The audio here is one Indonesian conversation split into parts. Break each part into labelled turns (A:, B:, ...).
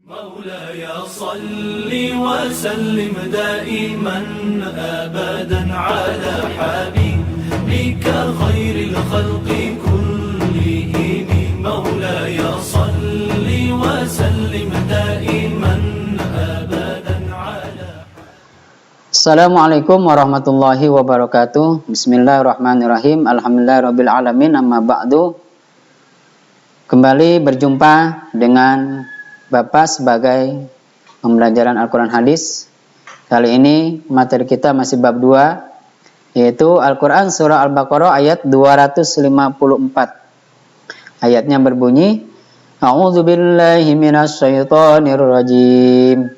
A: مولاي صل وسلم دائما أبدا على حبيبك خير الخلق كلهم مولاي صل وسلم دائما أبدا على.
B: Assalamualaikum warahmatullahi wabarakatuh. Bismillahirrahmanirrahim. Alhamdulillahirabbil alamin. Amma ba'du. Kembali berjumpa dengan Bapak sebagai pembelajaran Al-Quran Hadis. Kali ini materi kita masih bab 2, yaitu Al-Quran Surah Al-Baqarah ayat 254. Ayatnya berbunyi, A'udzubillahi minasyaitonir rajim.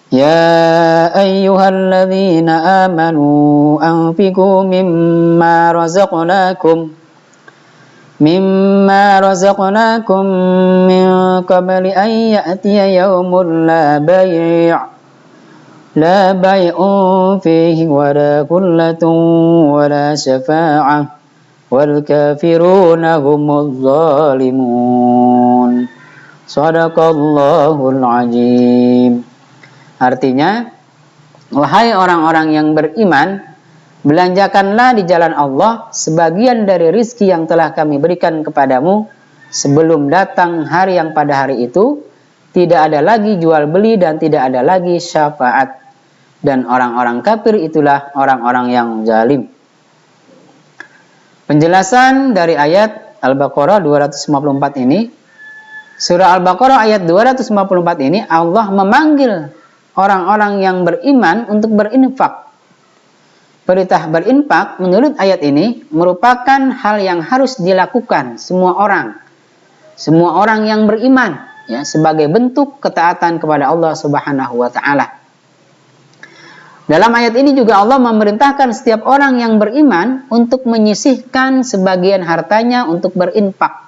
B: Ya ayyuhalladzina amanu anfiqu mimma razaqnakum min qabli an ya'tiya yawmun la bay'un fihi wala kullatun wala syafa'ah wal kafiruna humuz zalimun. Shadaqallahul azim. Artinya, wahai orang-orang yang beriman, belanjakanlah di jalan Allah sebagian dari rizki yang telah kami berikan kepadamu sebelum datang hari yang pada hari itu tidak ada lagi jual beli dan tidak ada lagi syafaat. Dan orang-orang kafir itulah orang-orang yang zalim. Penjelasan dari ayat Al-Baqarah 254 ini, surah Al-Baqarah ayat 254 ini Allah memanggil orang-orang yang beriman untuk berinfak. Perintah berinfak menurut ayat ini merupakan hal yang harus dilakukan semua orang yang beriman, ya, sebagai bentuk ketaatan kepada Allah Subhanahu wa taala. Dalam ayat ini juga Allah memerintahkan setiap orang yang beriman untuk menyisihkan sebagian hartanya untuk berinfak.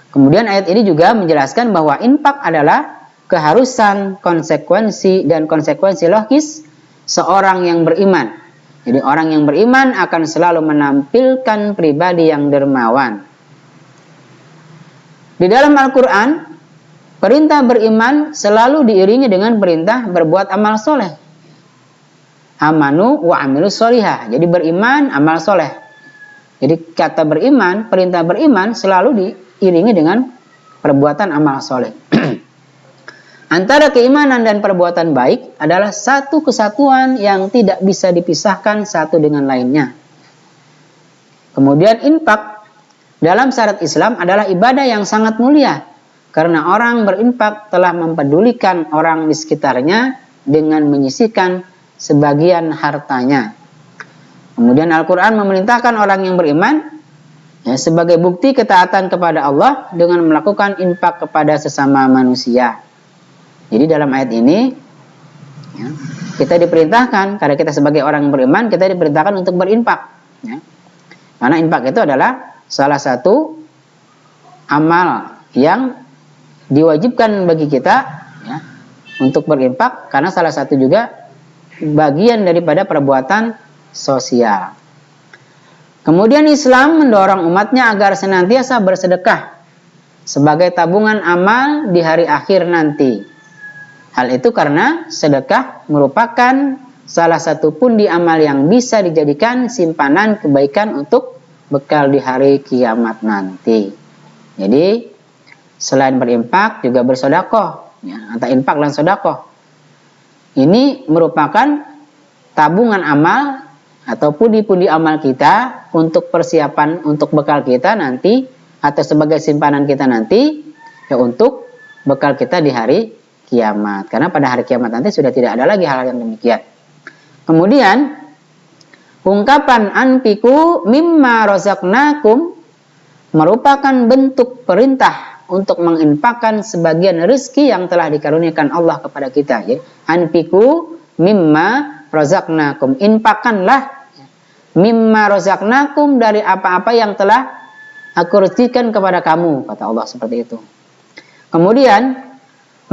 B: Kemudian ayat ini juga menjelaskan bahwa infak adalah keharusan, konsekuensi logis seorang yang beriman. Jadi orang yang beriman akan selalu menampilkan pribadi yang dermawan. Di dalam Al-Quran, perintah beriman selalu diiringi dengan perintah berbuat amal soleh. Amanu wa amilus solihah. Jadi beriman, amal soleh. Jadi kata beriman, perintah beriman selalu diiringi dengan perbuatan amal soleh. Antara keimanan dan perbuatan baik adalah satu kesatuan yang tidak bisa dipisahkan satu dengan lainnya. Kemudian infak dalam syariat Islam adalah ibadah yang sangat mulia karena orang berinfak telah mempedulikan orang di sekitarnya dengan menyisihkan sebagian hartanya. Kemudian Al-Quran memerintahkan orang yang beriman, ya, sebagai bukti ketaatan kepada Allah dengan melakukan infak kepada sesama manusia. Jadi dalam ayat ini, ya, kita diperintahkan, karena kita sebagai orang beriman, kita diperintahkan untuk berinfak. Ya. Karena infak itu adalah salah satu amal yang diwajibkan bagi kita, ya, untuk berinfak, karena salah satu juga bagian daripada perbuatan sosial. Kemudian Islam mendorong umatnya agar senantiasa bersedekah sebagai tabungan amal di hari akhir nanti. Hal itu karena sedekah merupakan salah satu pundi amal yang bisa dijadikan simpanan kebaikan untuk bekal di hari kiamat nanti. Jadi selain berinfak juga bersedekah, ya, antara infak dan sedekah. Ini merupakan tabungan amal atau pundi-pundi amal kita untuk persiapan untuk bekal kita nanti atau sebagai simpanan kita nanti, ya, untuk bekal kita di hari kiamat. Karena pada hari kiamat nanti sudah tidak ada lagi hal yang demikian. Kemudian ungkapan anfiqu mimma razaqnakum merupakan bentuk perintah untuk menginfakkan sebagian rezeki yang telah dikaruniakan Allah kepada kita. Ya. Anfiqu mimma razaqnakum, infakkanlah mimma razaqnakum dari apa-apa yang telah aku rezekikan kepada kamu, kata Allah seperti itu. Kemudian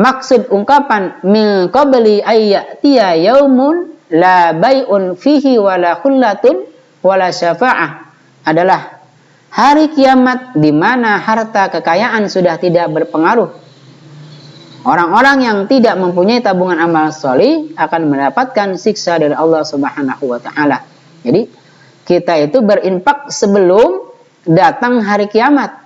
B: maksud ungkapan min qabli ayyatiya yaumun la bay'un fihi wala khullatun wala syafa'ah adalah hari kiamat di mana harta kekayaan sudah tidak berpengaruh Orang-orang yang tidak mempunyai tabungan amal solih akan mendapatkan siksa dari Allah Subhanahu wa Ta'ala. Jadi, kita itu berinfak sebelum datang hari kiamat.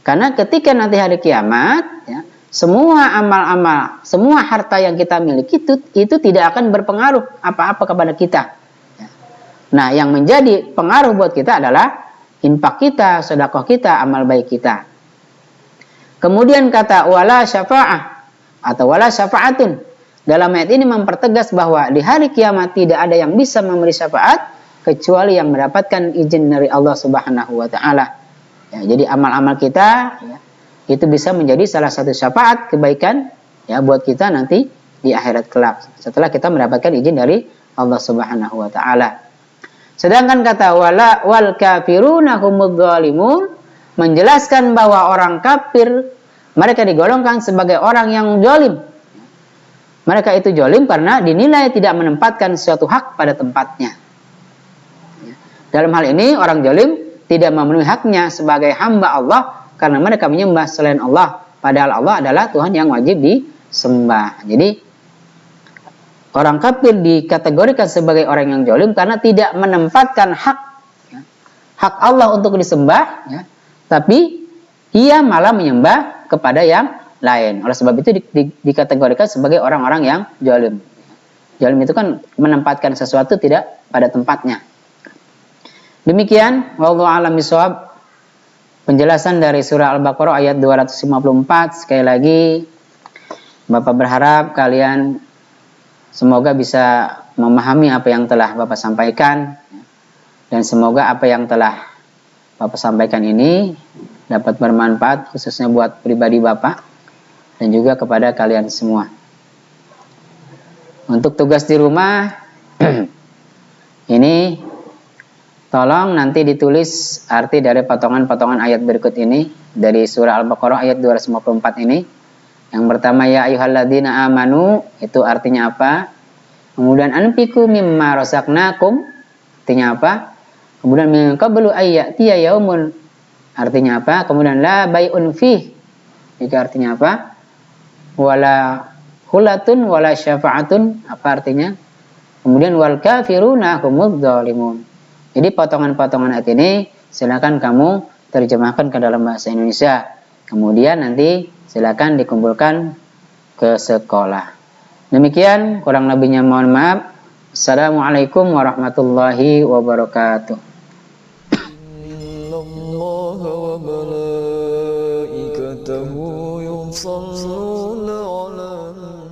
B: Karena ketika nanti hari kiamat, ya, semua amal-amal, semua harta yang kita miliki itu tidak akan berpengaruh apa-apa kepada kita. Nah, yang menjadi pengaruh buat kita adalah infak kita, sedekah kita, amal baik kita. Kemudian kata wala syafa'ah atau wala syafa'atun. Dalam ayat ini mempertegas bahwa di hari kiamat tidak ada yang bisa memberi syafaat kecuali yang mendapatkan izin dari Allah Subhanahu wa Ta'ala. Ya, jadi amal-amal kita ya, itu bisa menjadi salah satu syafaat kebaikan ya buat kita nanti di akhirat kelak setelah kita mendapatkan izin dari Allah Subhanahu wa Ta'ala. Sedangkan kata wal kafiruna humudz zalimun menjelaskan bahwa orang kafir mereka digolongkan sebagai orang yang zalim. Mereka itu zalim karena dinilai tidak menempatkan suatu hak pada tempatnya. Dalam hal ini orang zalim tidak memenuhi haknya sebagai hamba Allah karena mereka menyembah selain Allah, padahal Allah adalah Tuhan yang wajib disembah. Jadi orang kafir dikategorikan sebagai orang yang zalim karena tidak menempatkan hak Allah untuk disembah, ya, tapi ia malah menyembah kepada yang lain. Oleh sebab itu dikategorikan sebagai orang-orang yang zalim. Zalim itu kan menempatkan sesuatu tidak pada tempatnya. Demikian wallahu a'lam bishawab penjelasan dari surah Al-Baqarah ayat 254. Sekali lagi Bapak berharap kalian semoga bisa memahami apa yang telah Bapak sampaikan dan semoga apa yang telah Bapak sampaikan ini dapat bermanfaat khususnya buat pribadi Bapak dan juga kepada kalian semua. Untuk tugas di rumah ini tolong nanti ditulis arti dari potongan-potongan ayat berikut ini dari surah Al-Baqarah ayat 254 ini. Yang pertama ya ayyuhalladzina amanu itu artinya apa? Kemudian anfiqu mimma razaqnakum artinya apa? Kemudian min qablu ayyatiya yaumun artinya apa? Kemudian la bai'un fih itu artinya apa? Wala hulatun wala syafa'atun apa artinya? Kemudian wal kafiruna humudz zalimun. Jadi potongan-potongan ayat ini silakan kamu terjemahkan ke dalam bahasa Indonesia. Kemudian nanti silakan dikumpulkan ke sekolah. Demikian, kurang lebihnya mohon maaf. Assalamualaikum warahmatullahi wabarakatuh. Innallaha wa malaikatahu yusholluna 'alan